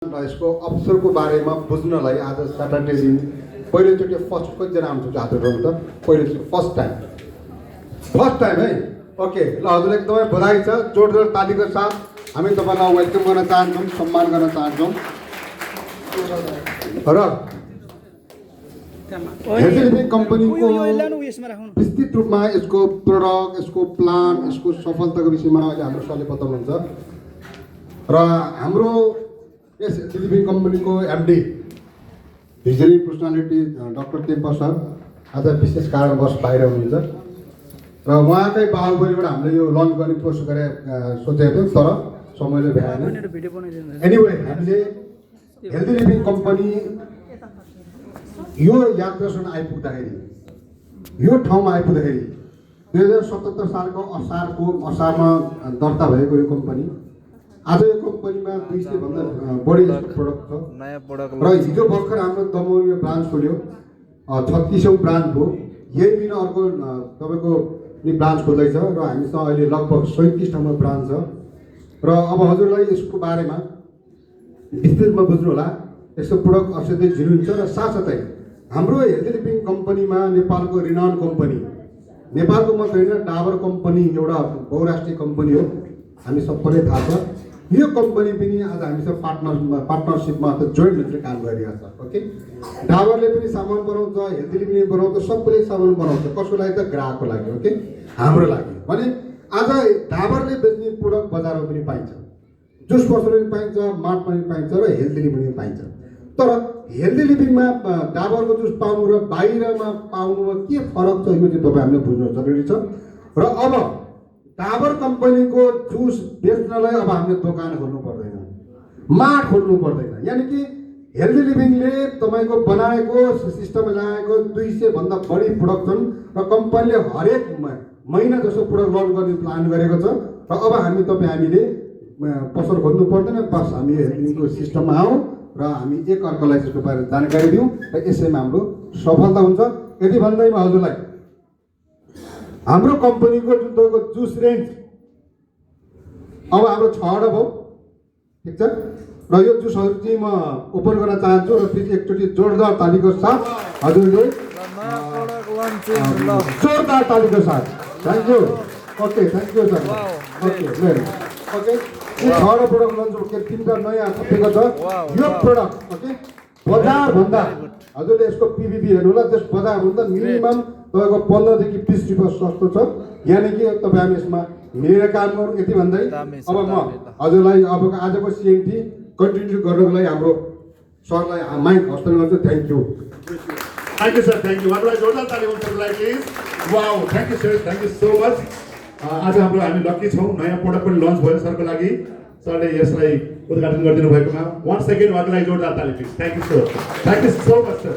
यसको अवसरको बारेमा बुझ्नलाई आज सैटरडे दिन पहिलोचोटि फर्स्ट कतिजना आउँछ हात उठाउनु त पहिलोचोटि फर्स्ट टाइम है ओके ल हजुरलाई एकदमै बधाई छ जोरदार तालीको साथ हामी तपाईलाई वेलकम गर्न चाहन्छौँ सम्मान गर्न चाहन्छौँ र हेल्थ कम्पनीको विस्तृत रूपमा यसको प्रोडक्ट यसको प्लान यसको सफलताको विषयमा अहिले हाम्रो सरले बताउनुहुन्छ र हाम्रो यस हेल्थ कम्पनीको MD visionary personality doctor Tampa sir आज विशेष कारणवश बाहिर हुनुहुन्छ र उहाँकै बाहुबलीबाट हामीले यो लन्च गर्ने कोर्स गरे सोचेको थियौँ तर समयले भ्याएन एनिवे हामीले हेल्दी लिभिङ कम्पनी यो यात्रासँग आइपुग्दाखेरि यो ठाउँमा आइपुग्दाखेरि 2077 सालको असारमा दर्ता भएको यो कम्पनी आज यो कम्पनीमा 200 भन्दा बढी प्रोडक्ट छ नयाँ प्रोडक्ट र हिजो भर्खर हाम्रो दमौली ब्रान्च खोल्यो 36औं ब्रान्च हो यही दिन अर्को तपाईको नि ब्रान्च खोल्दैछ र हामीसँग अहिले लगभग 37 ठाउँमा ब्रान्च छ र अब हजुरलाई यसको बारेमा विस्तृतमा बुझ्नु होला यसको प्रोडक्ट असाध्यै झिलिन्छ र साथसाथै हाम्रो हेल्थ लिभिङ कम्पनीमा नेपालको रिनाउन्ड कम्पनी नेपालको मात्र होइन डाबर कम्पनी एउटा बहुराष्ट्रिय कम्पनी हो हामी सबैलाई थाहा छ यो कम्पनी पनि आज हामीसँग पार्टनरसिपमा अथवा जोइन्ट भेन्चर काम गरिरहेको छ ओके डाबरले पनि सामान बनाउँछ हेल्थ लिभिङ बनाउँछ सबैले सामान बनाउँछ कसको लागि त ग्राहकको लागि ओके हाम्रो लागि भने आज डाबरले बेच्ने प्रोडक्ट बजारमा पनि पाइन्छ जुस पसलमा पनि पाइन्छ मार्टमा पनि पाइन्छ र हेल्थ लिभिङ पनि पाइन्छ तर हेल्दी लिभिङमा डाबरको जुस पाउनु र बाहिरमा पाउनुमा के फरक छ यो चाहिँ तपाईँ हामीले बुझ्नु जरुरी छ र अब डाबर कम्पनीको जुस बेच्नलाई अब हामीले दोकान खोल्नु पर्दैन मार्ट खोल्नु पर्दैन यानि कि हेल्दी लिभिङले तपाईँको बनाएको सिस्टम ल्याएको 200 भन्दा बढी प्रोडक्ट छन् र कम्पनीले हरेक महिना जसो प्रोडक्ट लन्च गर्ने प्लान गरेको छ र अब हामीले पसल खोल्नु पर्दैन बस हामी हेल्थको सिस्टममा आउँ र हामी एक अर्कालाई त्यसको बारेमा जानकारी दिउँ र यसैमा हाम्रो सफलता हुन्छ यति भन्दैमा हजुरलाई हाम्रो कम्पनीको जुन तपाईँको जुस रेन्ज अब हाम्रो 6वटा भयो ठिक छ र यो जुसहरू चाहिँ म ओपन गर्न चाहन्छु र फेरि एकचोटि जोरदार तालीको साथ हजुरले जोरदार तालीको साथ thank you okay thank you sir okay okay यो 6वटा प्रोडक्ट लन्च के 3टा नयाँ थपेको छ यो प्रोडक्ट ओके बजार भन्दा हजुरले यसको पीबीबी हेर्नु होला त्यस बजार भन्दा मिनिमम तपाईको 15 देखि 20 रुपैयाँ सस्तो छ यानी कि तपाईँ हामी यसमा मिलेर काम गरौँ यति भन्दै अब म हजुरलाई अब आजको सीएमटी कन्टिन्यू गर्नको लागि हाम्रो सरलाई माइक हस्तान्तरण गर्छु thank you sir thank you हजुरलाई जोरदार ताली हुन्छ सरलाई please wow thank you sir thank you so much आज हाम्रो हामी लकी छौँ नयाँ प्रोडक्ट पनि लन्च भयो सरको लागि सरले यसलाई उद्घाटन गरिदिनु भएकोमा 1 सेकेन्ड उहाँको लागि जोरदार ताली please thank you so much sir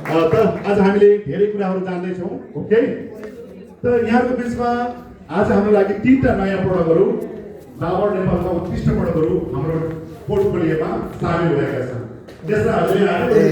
त आज हामीले धेरै कुराहरू जान्दैछौँ ओके त यहाँको बिचमा आज हाम्रो लागि 3टा नयाँ प्रोडक्टहरू डाबर नेपालका उत्कृष्ट प्रोडक्टहरू हाम्रो पोर्टफोलियोमा सामेल भएका छन् त्यसलाई हजुरले